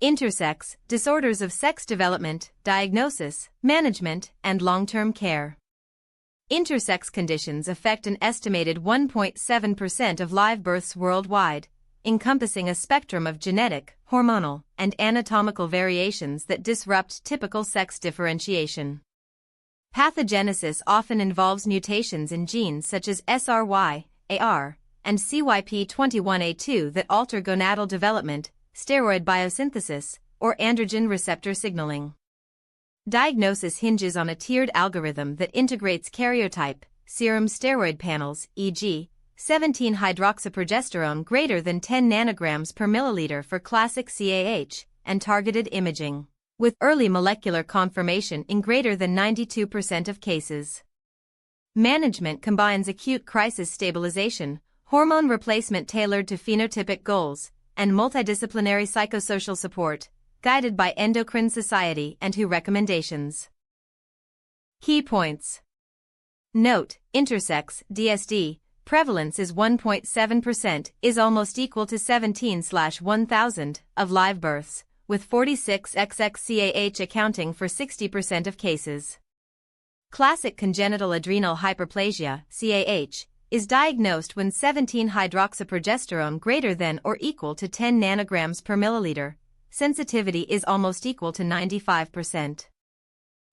Intersex, disorders of sex development, diagnosis, management, and long-term care. Intersex conditions affect an estimated 1.7% of live births worldwide, encompassing a spectrum of genetic, hormonal, and anatomical variations that disrupt typical sex differentiation. Pathogenesis often involves mutations in genes such as SRY, AR, and CYP21A2 that alter gonadal development, steroid biosynthesis, or androgen receptor signaling. Diagnosis hinges on a tiered algorithm that integrates karyotype, serum steroid panels, e.g., 17-hydroxyprogesterone greater than 10 nanograms per milliliter for classic CAH, and targeted imaging, with early molecular confirmation in greater than 92% of cases. Management combines acute crisis stabilization, hormone replacement tailored to phenotypic goals, and multidisciplinary psychosocial support, guided by Endocrine Society and WHO recommendations. Key points. Note, intersex, DSD, prevalence is 1.7%, is almost equal to 17/1000 of live births, with 46xx-CAH accounting for 60% of cases. Classic congenital adrenal hyperplasia, CAH, is diagnosed when 17-hydroxyprogesterone greater than or equal to 10 nanograms per milliliter. Sensitivity is almost equal to 95%.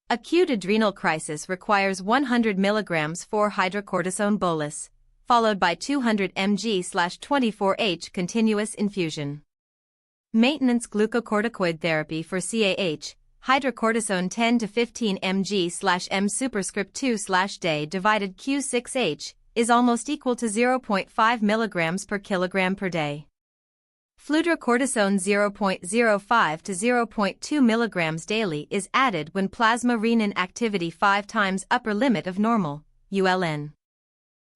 Acute adrenal crisis requires 100 mg for hydrocortisone bolus, followed by 200 mg/24H continuous infusion. Maintenance glucocorticoid therapy for CAH, hydrocortisone 10 to 15 mg/m superscript 2/day divided Q6H, is almost equal to 0.5 mg per kilogram per day. Fludrocortisone 0.05 to 0.2 mg daily is added when plasma renin activity 5 times upper limit of normal, ULN.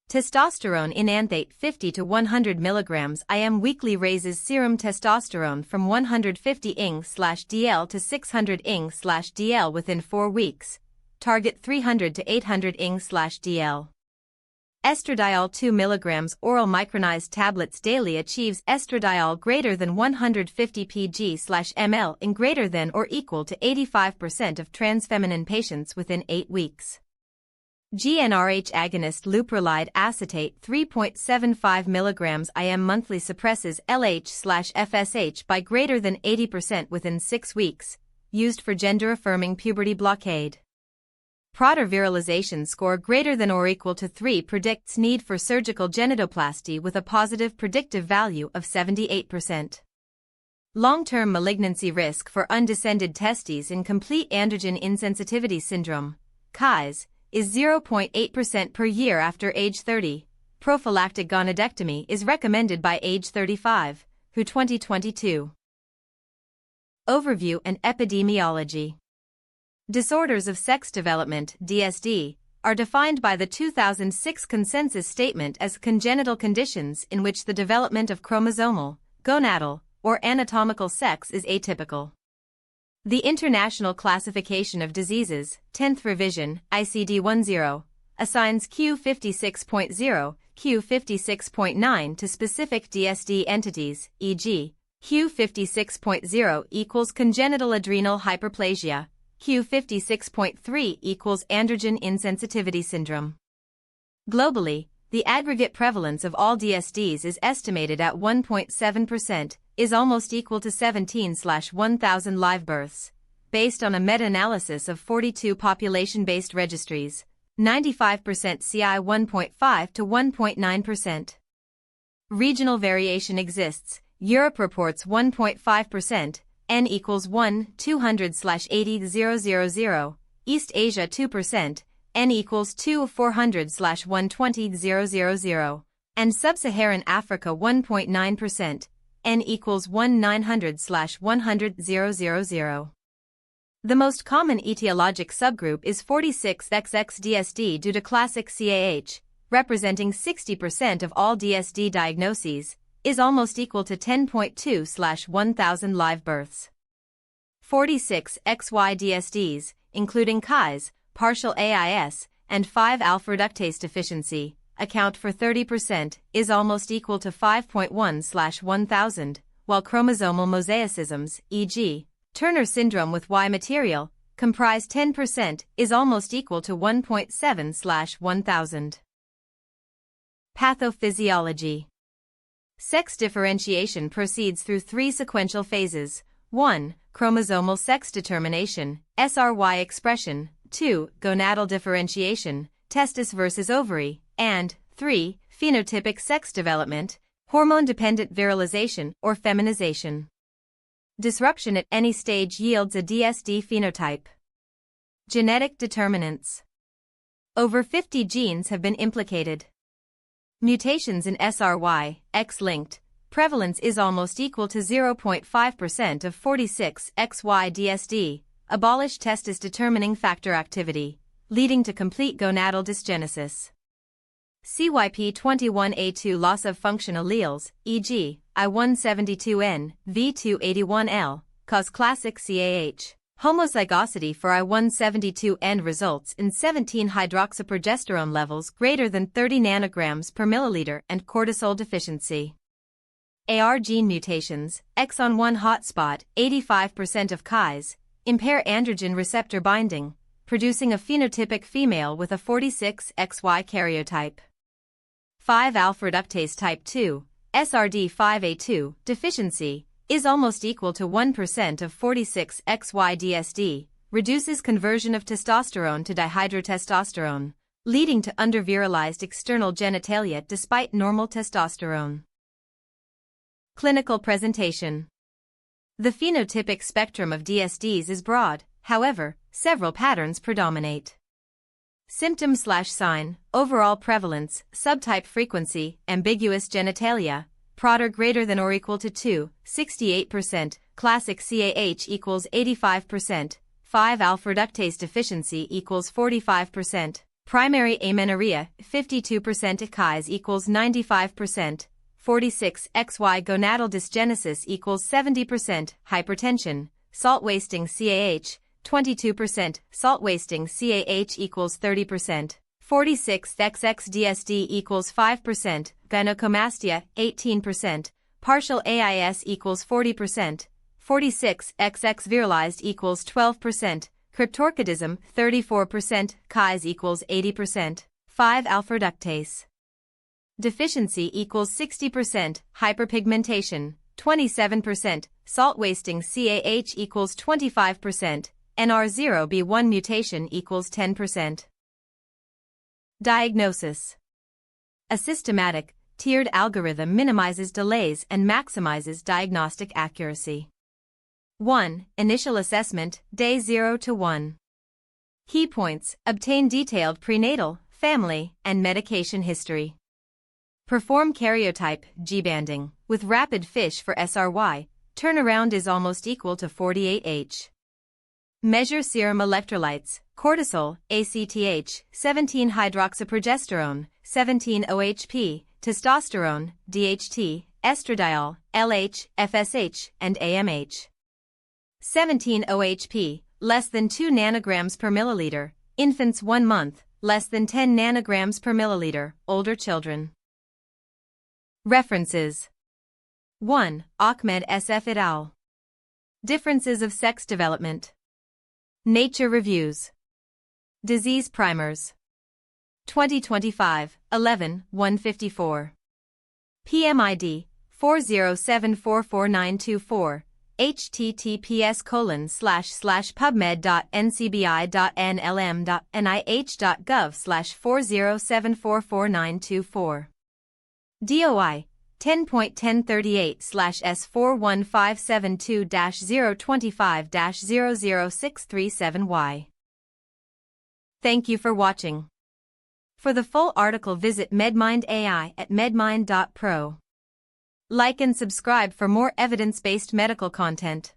Testosterone enanthate 50 to 100 mg IM weekly raises serum testosterone from 150 ing/dl to 600 ing/dl within 4 weeks. Target 300 to 800 ing/dl. Estradiol 2 mg oral micronized tablets daily achieves estradiol greater than 150 pg/ml in greater than or equal to 85% of transfeminine patients within 8 weeks. GnRH agonist leuprolide acetate 3.75 mg IM monthly suppresses LH/FSH by greater than 80% within 6 weeks, used for gender-affirming puberty blockade. Prader virilization score greater than or equal to 3 predicts need for surgical genitoplasty with a positive predictive value of 78%. Long-term malignancy risk for undescended testes in complete androgen insensitivity syndrome, CIS, is 0.8% per year after age 30. Prophylactic gonadectomy is recommended by age 35, WHO 2022. Overview and epidemiology. Disorders of sex development, DSD, are defined by the 2006 consensus statement as congenital conditions in which the development of chromosomal, gonadal, or anatomical sex is atypical. The International Classification of Diseases, 10th revision, ICD-10, assigns Q56.0, Q56.9 to specific DSD entities, e.g., Q56.0 equals congenital adrenal hyperplasia, Q56.3 equals androgen insensitivity syndrome. Globally, the aggregate prevalence of all DSDs is estimated at 1.7%, is almost equal to 17/1000 live births, based on a meta-analysis of 42 population-based registries, 95% CI 1.5 to 1.9%. Regional variation exists. Europe reports 1.5%, N equals 1, 200/80,000, East Asia 2%, N equals 2, 400/120,000, and Sub-Saharan Africa 1.9%, N equals 1, 900/100,000. The most common etiologic subgroup is 46XX DSD due to classic CAH, representing 60% of all DSD diagnoses, is almost equal to 10.2/1000 live births. 46XY DSDs, including CIS, partial AIS, and 5-alpha reductase deficiency, account for 30%, is almost equal to 5.1/1000, while chromosomal mosaicisms, e.g., Turner syndrome with Y material, comprise 10%, is almost equal to 1.7/1000. Pathophysiology. Sex differentiation proceeds through three sequential phases: 1. Chromosomal sex determination, SRY expression; 2. Gonadal differentiation, testis versus ovary; and 3. Phenotypic sex development, hormone-dependent virilization or feminization. Disruption at any stage yields a DSD phenotype. Genetic determinants. Over 50 genes have been implicated. Mutations in SRY, X-linked, prevalence is almost equal to 0.5% of 46XY DSD, abolish testis determining factor activity, leading to complete gonadal dysgenesis. CYP21A2 loss of function alleles, e.g., I172N, V281L, cause classic CAH. Homozygosity for I172N results in 17-hydroxyprogesterone levels greater than 30 nanograms per milliliter and cortisol deficiency. AR gene mutations, exon 1 hotspot, 85% of Ks, impair androgen receptor binding, producing a phenotypic female with a 46XY karyotype. 5-alpha reductase type 2, SRD5A2, deficiency, is almost equal to 1% of 46XY DSD, reduces conversion of testosterone to dihydrotestosterone, leading to undervirilized external genitalia despite normal testosterone. Clinical presentation. The phenotypic spectrum of DSDs is broad, however, several patterns predominate. Symptom/sign, overall prevalence, subtype frequency, ambiguous genitalia, Prader greater than or equal to 2, 68%, classic CAH equals 85%, 5-alpha reductase deficiency equals 45%, primary amenorrhea, 52% Ks equals 95%, 46XY gonadal dysgenesis equals 70%, hypertension, salt-wasting CAH, 22%, salt-wasting CAH equals 30%, 46XX DSD equals 5%, gynecomastia, 18%, partial AIS equals 40%, 46XX virilized equals 12%, cryptorchidism, 34%, Ks equals 80%, 5-alpha reductase deficiency equals 60%, hyperpigmentation, 27%, salt-wasting CAH equals 25%, NR0B1 mutation equals 10%. Diagnosis. A systematic, tiered algorithm minimizes delays and maximizes diagnostic accuracy. 1. Initial assessment, day 0 to 1. Key points: obtain detailed prenatal, family, and medication history. Perform karyotype, G-banding, with rapid FISH for SRY, turnaround is almost equal to 48H. Measure serum electrolytes, cortisol, ACTH, 17-hydroxyprogesterone, 17-OHP, testosterone, DHT, estradiol, LH, FSH, and AMH. 17-OHP, less than 2 nanograms per milliliter, infants 1 month, less than 10 nanograms per milliliter, older children. References. 1. Ahmed SF et al. Differences of sex development. Nature Reviews. Disease Primers. 2025, 11/154. PMID, 407444924, https://pubmed.ncbi.nlm.nih.gov/407444924. DOI 10.1038/S41572-025-00637Y. Thank you for watching. For the full article visit MedMind AI at medmind.pro. Like and subscribe for more evidence-based medical content.